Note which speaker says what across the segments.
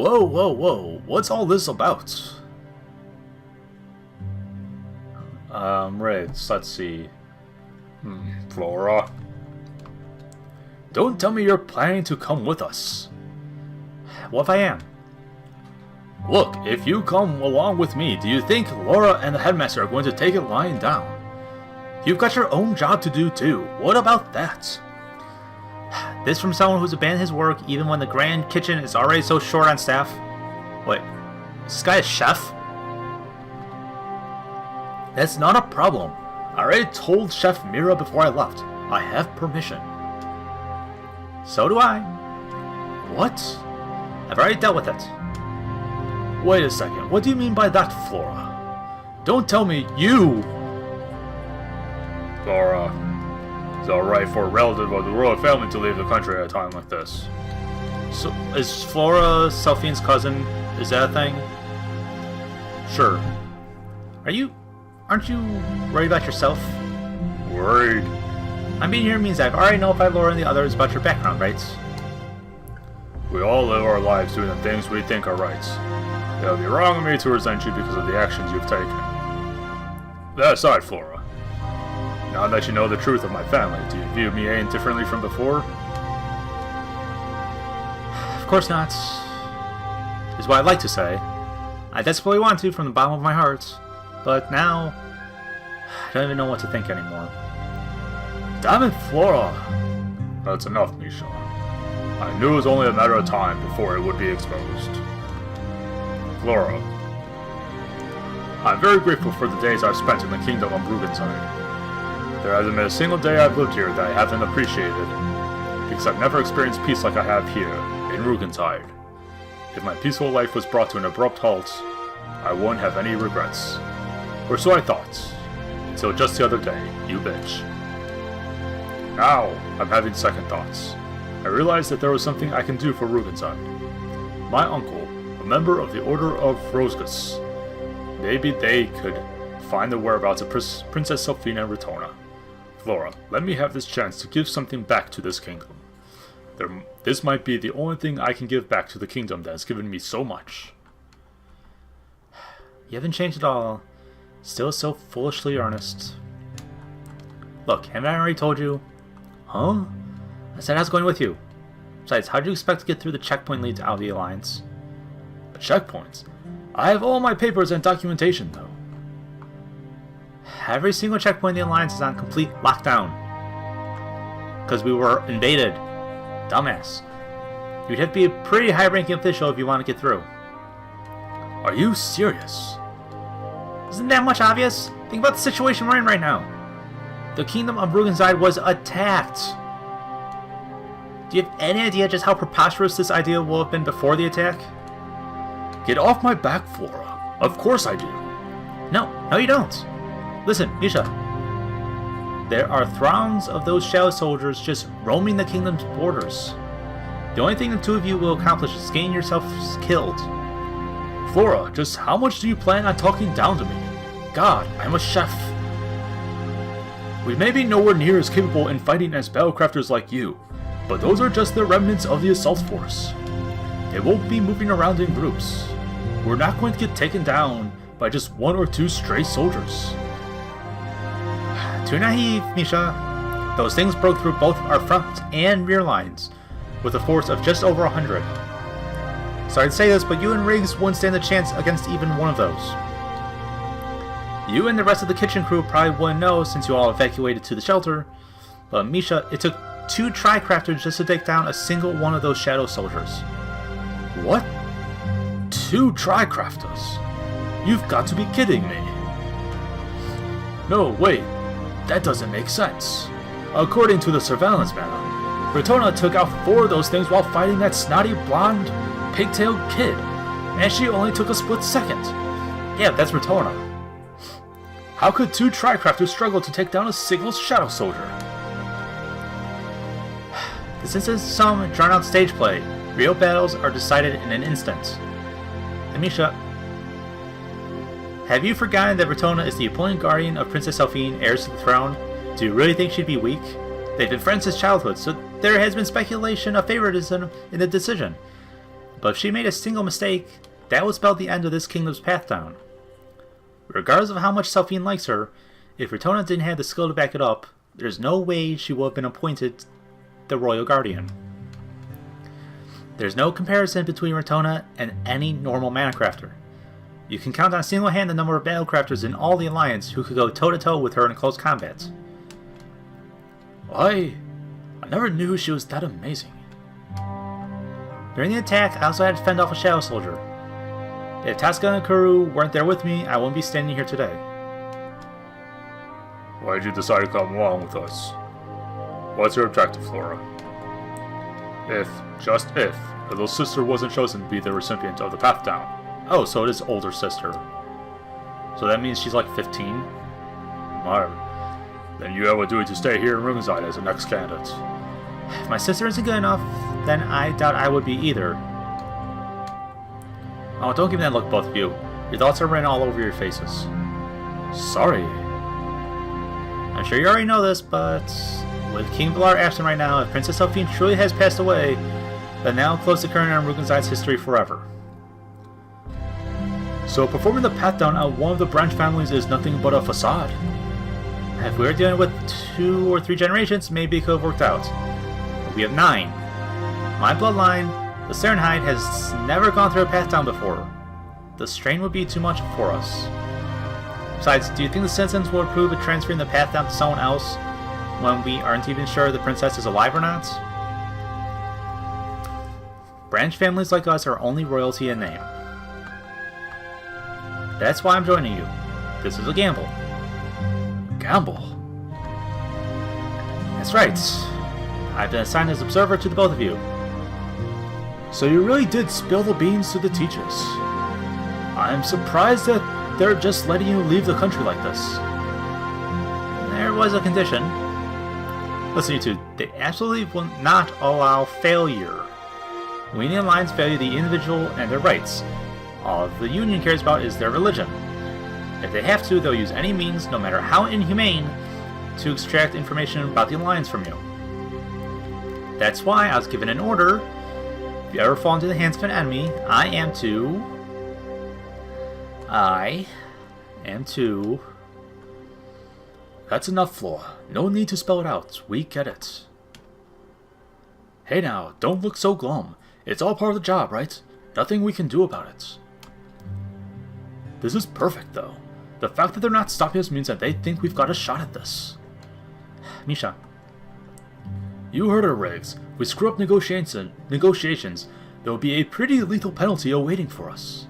Speaker 1: Whoa, whoa, whoa. What's all this about? Right, let's see. Flora. Don't tell me you're planning to come with us.
Speaker 2: What if I am?
Speaker 1: Look, if you come along with me, do you think Laura and the headmaster are going to take it lying down? You've got your own job to do too. What about that?
Speaker 2: This from someone who's abandoned his work even when the grand kitchen is already so short on staff? Wait, is this guy a chef?
Speaker 1: That's not a problem. I already told Chef Mira before I left. I have permission.
Speaker 2: So do I.
Speaker 1: What?
Speaker 2: I've already dealt with it.
Speaker 1: Wait a second, what do you mean by that, Flora? Don't tell me you... Flora, it's alright for a relative of the royal family to leave the country at a time like this.
Speaker 2: So, is Flora Selphine's cousin? Is that a thing?
Speaker 1: Sure.
Speaker 2: Aren't you worried about yourself?
Speaker 1: Worried?
Speaker 2: I'm being here means I've already notified Laura and the others about your background, right?
Speaker 1: We all live our lives doing the things we think are right. It would be wrong of me to resent you because of the actions you've taken. That aside, Flora, now that you know the truth of my family, do you view me any differently from before?
Speaker 2: Of course not. Is what I'd like to say. I desperately want to from the bottom of my heart, but now I don't even know what to think anymore.
Speaker 1: Damn it, Flora! That's enough, Misha. I knew it was only a matter of time before it would be exposed. Flora, I'm very grateful for the days I've spent in the kingdom of Rhegan. There hasn't been a single day I've lived here that I haven't appreciated, because I've never experienced peace like I have here, in Rhegan. If my peaceful life was brought to an abrupt halt, I wouldn't have any regrets. Or so I thought, until just the other day, you bitch. Now, I'm having second thoughts. I realized that there was something I can do for Rhegan. My uncle, a member of the Order of Rosgus. Maybe they could find the whereabouts of Princess Selphina and Retona. Flora, let me have this chance to give something back to this kingdom. This might be the only thing I can give back to the kingdom that has given me so much.
Speaker 2: You haven't changed at all. Still so foolishly earnest. Look, haven't I already told you? Huh? I said I was going with you. Besides, how do you expect to get through the checkpoint leads out of the Alliance?
Speaker 1: Checkpoints? I have all my papers and documentation, though.
Speaker 2: Every single checkpoint in the Alliance is on complete lockdown. Because we were invaded. Dumbass. You'd have to be a pretty high-ranking official if you want to get through.
Speaker 1: Are you serious?
Speaker 2: Isn't that much obvious? Think about the situation we're in right now. The kingdom of Rhegan was attacked. Do you have any idea just how preposterous this idea will have been before the attack?
Speaker 1: Get off my back, Flora. Of course I do.
Speaker 2: No, you don't. Listen, Misha. There are throngs of those shadow soldiers just roaming the kingdom's borders. The only thing the two of you will accomplish is getting yourselves killed.
Speaker 1: Flora, just how much do you plan on talking down to me? God, I'm a chef. We may be nowhere near as capable in fighting as battlecrafters like you, but those are just the remnants of the assault force. They won't be moving around in groups. We're not going to get taken down by just one or two stray soldiers.
Speaker 2: Too naive, Misha. Those things broke through both our front and rear lines, with a force of just over 100. Sorry to say this, but you and Riggs wouldn't stand a chance against even one of those. You and the rest of the kitchen crew probably wouldn't know since you all evacuated to the shelter, but Misha, it took 2 Tri-Crafters just to take down a single one of those shadow soldiers.
Speaker 1: What? 2 Tri-Crafters? You've got to be kidding me. No, wait. That doesn't make sense. According to the surveillance map, Retona took out 4 of those things while fighting that snotty blonde, pigtailed kid, and she only took a split second.
Speaker 2: Yeah, that's Retona.
Speaker 1: How could 2 Tri-Crafters struggle to take down a single shadow soldier?
Speaker 2: This isn't some drawn-out stage play. Real battles are decided in an instant. And Misha, have you forgotten that Retona is the appointed guardian of Princess Selphine, heirs to the throne? Do you really think she'd be weak? They've been friends since childhood, so there has been speculation of favoritism in the decision. But if she made a single mistake, that would spell the end of this kingdom's path down. Regardless of how much Selphine likes her, if Rotona didn't have the skill to back it up, there's no way she would have been appointed the Royal Guardian. There's no comparison between Rotona and any normal Manacrafter. You can count on a single hand the number of Battlecrafters in all the Alliance who could go toe-to-toe with her in close combat.
Speaker 1: I never knew she was that amazing.
Speaker 2: During the attack, I also had to fend off a Shadow Soldier. If Tasca and Kuru weren't there with me, I wouldn't be standing here today.
Speaker 1: Why did you decide to come along with us? What's your objective, Flora? If, just if, her little sister wasn't chosen to be the recipient of the Path Down.
Speaker 2: Oh, so it is older sister. So that means she's like 15?
Speaker 1: Alright. Then you have a duty to stay here in Rugenside as the next candidate.
Speaker 2: If my sister isn't good enough, then I doubt I would be either. Oh, don't give me that look, both of you. Your thoughts are written all over your faces.
Speaker 1: Sorry.
Speaker 2: I'm sure you already know this, but with King Valar absent right now, if Princess Selphine truly has passed away, then now close the curtain on Rugenside's history forever.
Speaker 1: So performing the Path Down on one of the branch families is nothing but a facade.
Speaker 2: If we were dealing with 2 or 3 generations, maybe it could have worked out. But we have 9. My bloodline, the Serenhide, has never gone through a Path Down before. The strain would be too much for us. Besides, do you think the citizens will approve of transferring the Path Down to someone else when we aren't even sure the princess is alive or not? Branch families like us are only royalty in name. That's why I'm joining you. This is a gamble.
Speaker 1: Gamble?
Speaker 2: That's right. I've been assigned as observer to the both of you.
Speaker 1: So you really did spill the beans to the teachers. I'm surprised that they're just letting you leave the country like this.
Speaker 2: There was a condition. Listen, you two, they absolutely will not allow failure. We in the Alliance value the individual and their rights. All the Union cares about is their religion. If they have to, they'll use any means, no matter how inhumane, to extract information about the Alliance from you. That's why I was given an order. If you ever fall into the hands of an enemy, I am to...
Speaker 1: That's enough, Flora. No need to spell it out. We get it. Hey now, don't look so glum. It's all part of the job, right? Nothing we can do about it. This is perfect, though. The fact that they're not stopping us means that they think we've got a shot at this.
Speaker 2: Misha.
Speaker 1: You heard her, Riggs. If we screw up negotiations, there will be a pretty lethal penalty awaiting for us.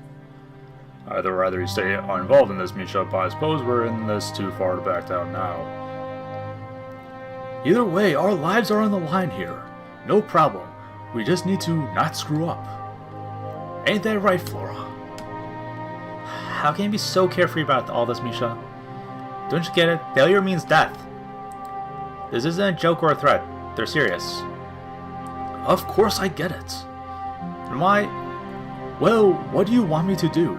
Speaker 1: I'd rather you stay uninvolved in this, Misha, but I suppose we're in this too far to back down now. Either way, our lives are on the line here. No problem. We just need to not screw up. Ain't that right, Flora?
Speaker 2: How can you be so carefree about all this, Misha? Don't you get it? Failure means death. This isn't a joke or a threat. They're serious.
Speaker 1: Of course I get it.
Speaker 2: And why?
Speaker 1: Well, what do you want me to do?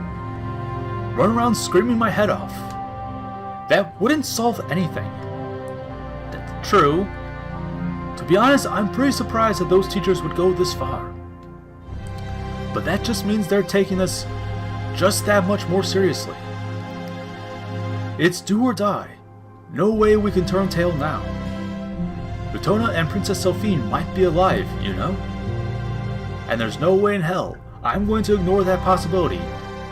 Speaker 1: Run around screaming my head off? That wouldn't solve anything.
Speaker 2: That's true.
Speaker 1: To be honest, I'm pretty surprised that those teachers would go this far. But that just means they're taking this just that much more seriously. It's do or die. No way we can turn tail now. Rotona and Princess Selphine might be alive, you know? And there's no way in hell I'm going to ignore that possibility,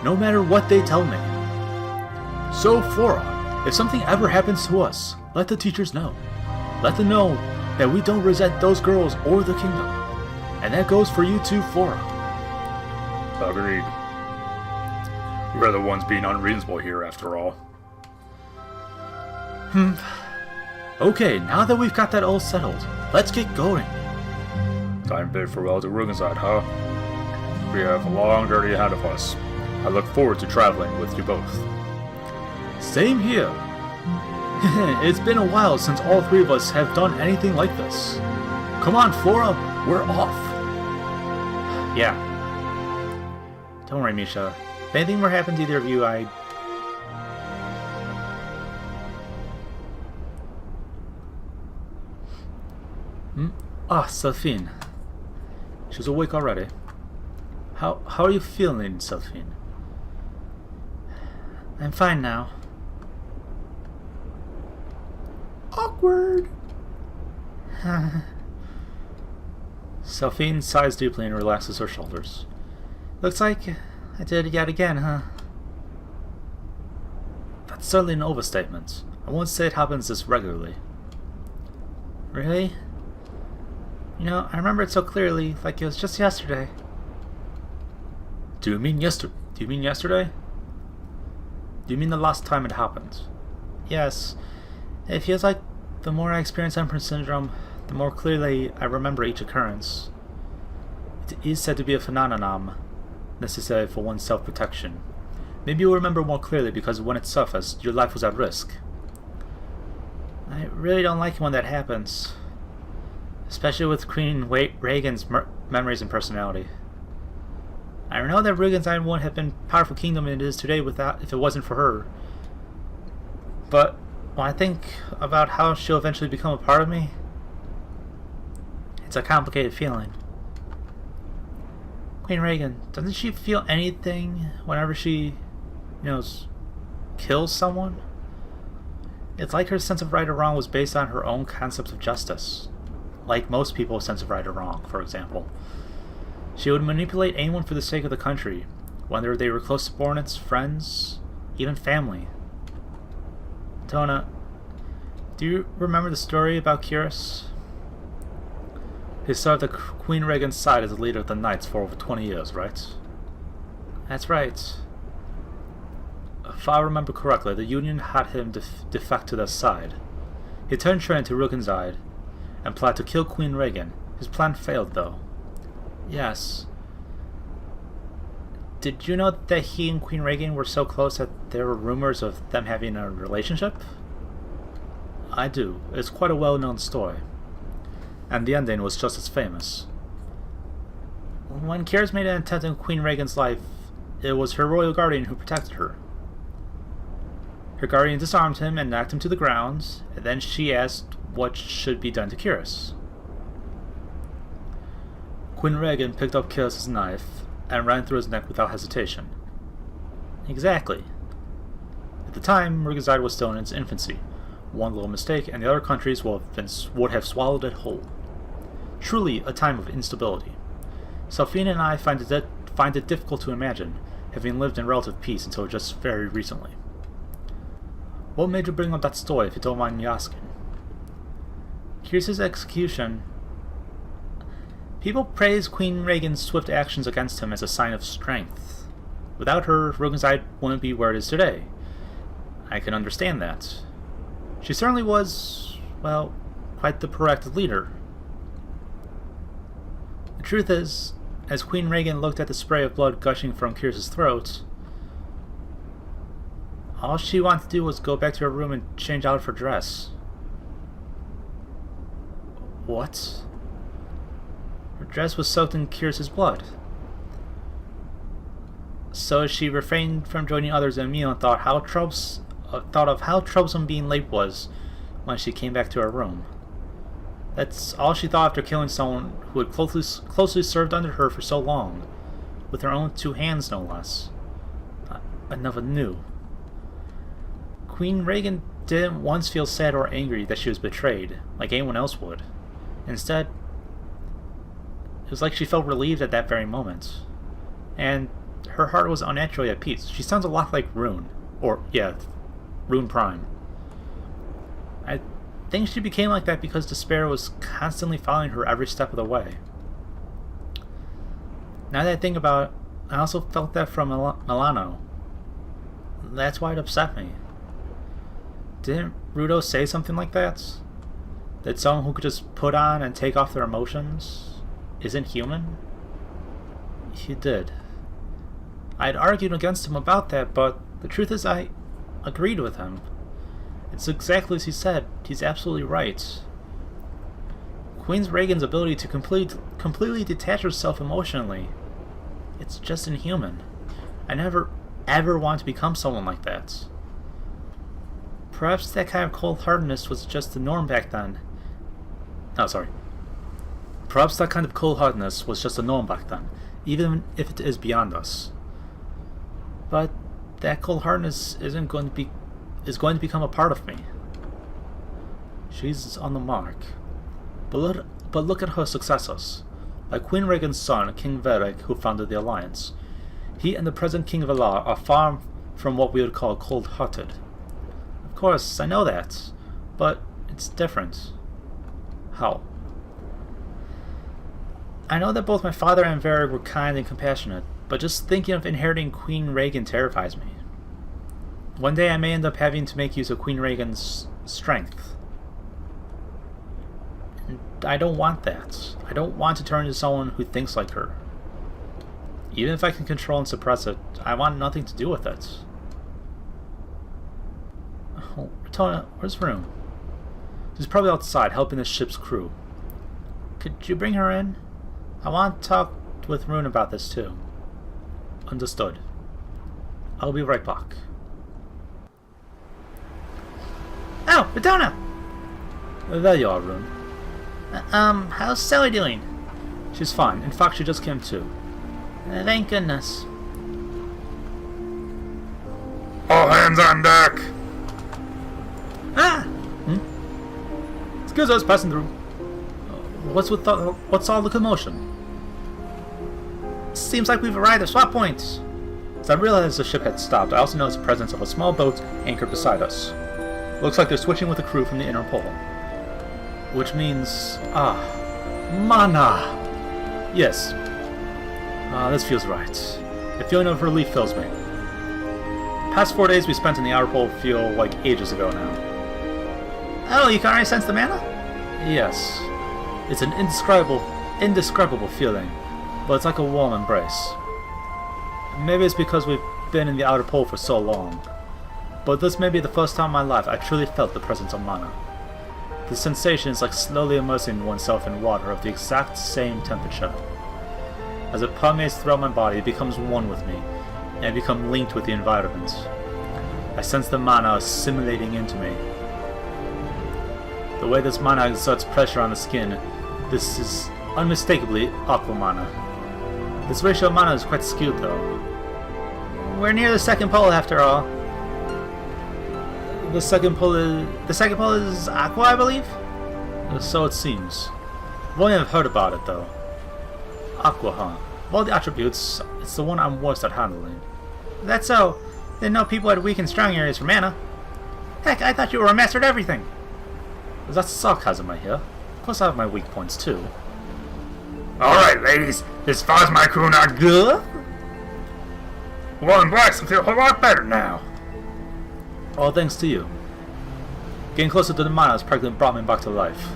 Speaker 1: no matter what they tell me. So, Flora, if something ever happens to us, let the teachers know. Let them know that we don't resent those girls or the kingdom. And that goes for you too, Flora. Agreed. We're the ones being unreasonable here, after all. Okay, now that we've got that all settled, let's get going. Time to bid farewell to Rugenside, huh? We have a long journey ahead of us. I look forward to traveling with you both. Same here. It's been a while since all three of us have done anything like this. Come on, Flora, we're off.
Speaker 2: Yeah. Don't worry, Misha. If anything were to happen to either of you,
Speaker 1: Ah, Selphine. She's awake already.
Speaker 2: How are you feeling, Selphine? I'm fine now. Awkward. Selphine sighs deeply and relaxes her shoulders. Looks like I did it yet again, huh? That's certainly an overstatement. I won't say it happens this regularly. Really? You know, I remember it so clearly, like it was just yesterday. Do you mean yesterday? Do you mean the last time it happened? Yes. It feels like the more I experience Emperor Syndrome, the more clearly I remember each occurrence. It is said to be a phenomenon necessary for one's self-protection. Maybe you'll remember more clearly because when it surfaced, your life was at risk. I really don't like it when that happens. Especially with Queen Rhegan's memories and personality. I know that Rhegan's wouldn't have been a powerful kingdom it is today if it wasn't for her. But when I think about how she'll eventually become a part of me, it's a complicated feeling. Queen Rhegan, doesn't she feel anything whenever she, kills someone? It's like her sense of right or wrong was based on her own concept of justice. Like most people's sense of right or wrong, for example. She would manipulate anyone for the sake of the country, whether they were close subordinates, friends, even family. Tona, do you remember the story about Cyrus? He served at Queen Rhegan's side as the leader of the Knights for over 20 years, right? That's right. If I remember correctly, the Union had him defect to their side. He turned traitor to Rhegan's and planned to kill Queen Rhegan. His plan failed, though. Yes. Did you know that he and Queen Rhegan were so close that there were rumors of them having a relationship? I do. It's quite a well-known story. And the ending was just as famous. When Cyrus made an attempt on Queen Rhegan's life, it was her royal guardian who protected her. Her guardian disarmed him and knocked him to the ground, and then she asked what should be done to Cyrus. Queen Rhegan picked up Cyrus's knife and ran through his neck without hesitation. Exactly. At the time, Rhegan's was still in its infancy. One little mistake, and the other countries would have swallowed it whole. Truly a time of instability. Selphine and I find it difficult to imagine, having lived in relative peace until just very recently. What made you bring up that story, if you don't mind me asking? Cyrus's execution. People praise Queen Rhegan's swift actions against him as a sign of strength. Without her, Rhegan's wouldn't be where it is today. I can understand that. She certainly was, well, quite the proactive leader. The truth is, as Queen Rhegan looked at the spray of blood gushing from Cyrus's throat, all she wanted to do was go back to her room and change out of her dress. What? Her dress was soaked in Cyrus's blood. So she refrained from joining others in a meal and thought of how troublesome being late was when she came back to her room. That's all she thought after killing someone who had closely served under her for so long, with her own 2 hands no less. I never knew. Queen Rhegan didn't once feel sad or angry that she was betrayed, like anyone else would. Instead, it was like she felt relieved at that very moment. And her heart was unnaturally at peace. She sounds a lot like Rune. Rune Prime. I think she became like that because despair was constantly following her every step of the way. Now that I think about it, I also felt that from Milano. That's why it upset me. Didn't Rudo say something like that? That someone who could just put on and take off their emotions isn't human? He did. I had argued against him about that, but the truth is I agreed with him. It's exactly as he said. He's absolutely right. Queen Rhegan's ability to completely detach herself emotionally, it's just inhuman. I never ever want to become someone like that. Perhaps that kind of cold-heartedness was just the norm back then. Oh, sorry. Perhaps that kind of cold-heartedness was just a norm back then, even if it is beyond us. But that cold-heartedness is going to become a part of me. She's on the mark. But look at her successors. Like Queen Rhegan's son, King Venixk, who founded the Alliance. He and the present King of Alar are far from what we would call cold-hearted. Of course, I know that, but it's different. How? I know that both my father and Venixk were kind and compassionate, but just thinking of inheriting Queen Rhegan terrifies me. One day I may end up having to make use of Queen Rhegan's strength. And I don't want that. I don't want to turn into someone who thinks like her. Even if I can control and suppress it, I want nothing to do with it. Oh, Ratona, where's Rune? She's probably outside helping the ship's crew. Could you bring her in? I want to talk with Rune about this too. Understood. I'll be right back. Oh, Ratona! There you are, Rune.
Speaker 3: How's Sally doing?
Speaker 2: She's fine. In fact, she just came to.
Speaker 3: Thank goodness.
Speaker 1: All hands on deck!
Speaker 3: Ah!
Speaker 2: Excuse us, passing through. What's all the commotion?
Speaker 3: Seems like we've arrived at swap points.
Speaker 2: As I realized the ship had stopped, I also noticed the presence of a small boat anchored beside us. Looks like they're switching with the crew from the inner pole. Which means... mana! Yes. This feels right. A feeling of relief fills me. The past 4 days we spent in the outer pole feel like ages ago now.
Speaker 3: Oh, you can already sense the mana?
Speaker 2: Yes. It's an indescribable feeling, but it's like a warm embrace. Maybe it's because we've been in the outer pole for so long, but this may be the first time in my life I truly felt the presence of mana. The sensation is like slowly immersing oneself in water of the exact same temperature. As it permeates throughout my body, it becomes one with me, and I become linked with the environment. I sense the mana assimilating into me. The way this mana exerts pressure on the skin, this is unmistakably aqua mana. This ratio of mana is quite skewed though.
Speaker 3: We're near the second pole after all.
Speaker 2: The second pole is aqua, I believe? So it seems. I've only heard about it though. Aqua, huh? Of all the attributes, it's the one I'm worst at handling.
Speaker 3: That's so. Didn't know people had weak and strong areas for mana. Heck, I thought you were a master at everything.
Speaker 2: Is that sarcasm I hear? Of course I have my weak points too.
Speaker 1: Alright, ladies, as far as my crew not good, well, and blacks feel a whole lot better now.
Speaker 2: All thanks to you. Getting closer to the mana has practically brought me back to life.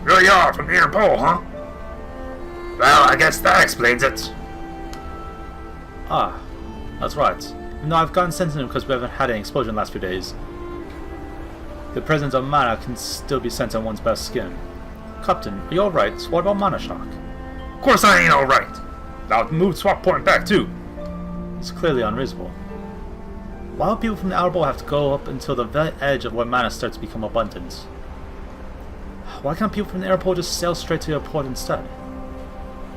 Speaker 1: Really are from the inner pole, huh? Well, I guess that explains it.
Speaker 2: Ah, that's right. Even though I've gotten sensitive because we haven't had any explosion the last few days, the presence of mana can still be sensed on one's best skin. Captain, are you alright? What about mana shock?
Speaker 1: Of course I ain't alright. I'll move swap point back too.
Speaker 2: It's clearly unreasonable. Why would people from the outer pole have to go up until the very edge of where mana starts to become abundant? Why can't people from the inner pole just sail straight to your port instead?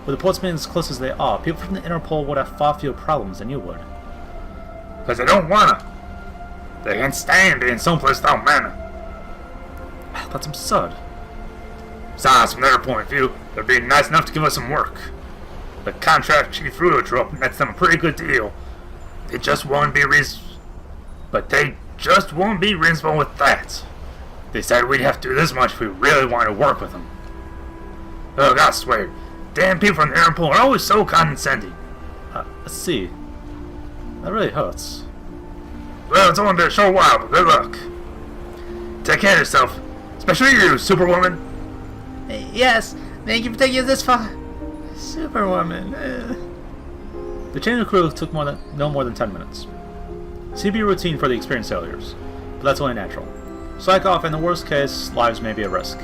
Speaker 2: With the ports being as close as they are, people from the inner pole would have far fewer problems than you would.
Speaker 1: Because they don't wanna. They can't stand being someplace without mana.
Speaker 2: That's absurd.
Speaker 1: Besides, from their point of view, they're being nice enough to give us some work. The contract Chief Rudo drew up nets them a pretty good deal. They just won't be reasonable with that. They said we'd have to do this much if we really wanted to work with them. Ugh, I swear, damn people from the inner pole are always so condescending.
Speaker 2: Let's see. That really hurts.
Speaker 1: Well, it's only been a short while, but good luck. Take care of yourself. Especially you, Superwoman.
Speaker 3: Yes, thank you for taking us this far. Superwoman.
Speaker 2: The change of crew took no more than 10 minutes. CB routine for the experienced sailors, but that's only natural. Psych off, in the worst case, lives may be at risk.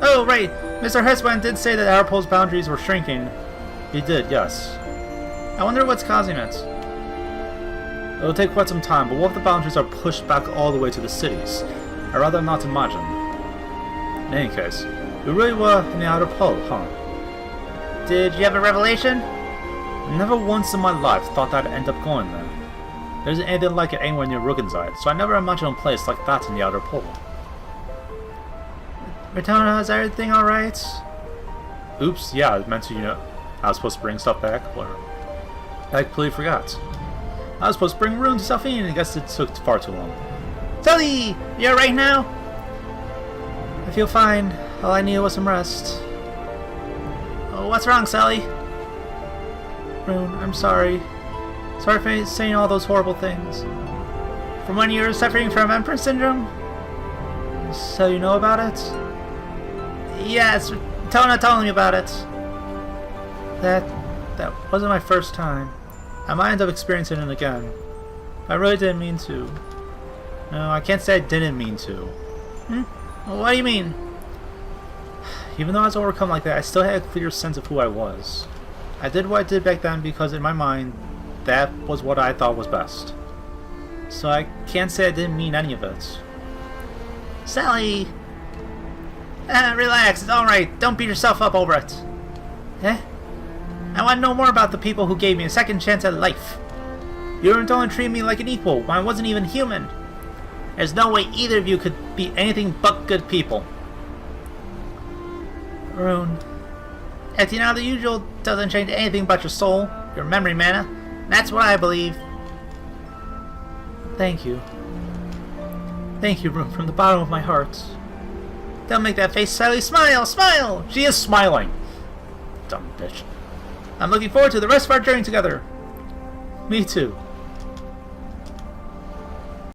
Speaker 3: Oh, right. Mr. Heswan did say that our pole's boundaries were shrinking.
Speaker 2: He did, yes.
Speaker 3: I wonder what's causing it.
Speaker 2: It'll take quite some time, but what if the boundaries are pushed back all the way to the cities? I'd rather not imagine. In any case, we really were in the outer pole, huh?
Speaker 3: Did you have a revelation?
Speaker 2: Never once in my life thought I'd end up going there. There isn't anything like it anywhere near Rhegan, so I never imagined a place like that in the outer pole.
Speaker 3: Retona, is everything alright?
Speaker 2: Oops, yeah, I meant to, I was supposed to bring stuff back, or I completely forgot. I was supposed to bring Rune to Selphine, and I guess it took far too long.
Speaker 3: Sully! You alright now?
Speaker 2: I feel fine. All I needed was some rest.
Speaker 3: Oh, what's wrong, Sully?
Speaker 2: Rune, I'm sorry. Sorry for saying all those horrible things.
Speaker 3: From when you were suffering from Emperor Syndrome?
Speaker 2: So you know about it?
Speaker 3: Yes, Tona told me about it.
Speaker 2: That wasn't my first time. I might end up experiencing it again. I really didn't mean to. No, I can't say I didn't mean to.
Speaker 3: What do you mean?
Speaker 2: Even though I was overcome like that, I still had a clear sense of who I was. I did what I did back then because in my mind, that was what I thought was best. So I can't say I didn't mean any of it.
Speaker 3: Sally! Relax, it's alright. Don't beat yourself up over it. I want to know more about the people who gave me a second chance at life.
Speaker 2: You weren't only treating me like an equal when I wasn't even human.
Speaker 3: There's no way either of you could be anything but good people.
Speaker 2: Rune.
Speaker 3: Acting out the usual doesn't change anything but your soul, your memory mana. That's what I believe.
Speaker 2: Thank you. Thank you, Rune, from the bottom of my heart.
Speaker 3: Don't make that face, Sally. Smile! Smile!
Speaker 2: She is smiling. Dumb bitch. I'm looking forward to the rest of our journey together. Me too.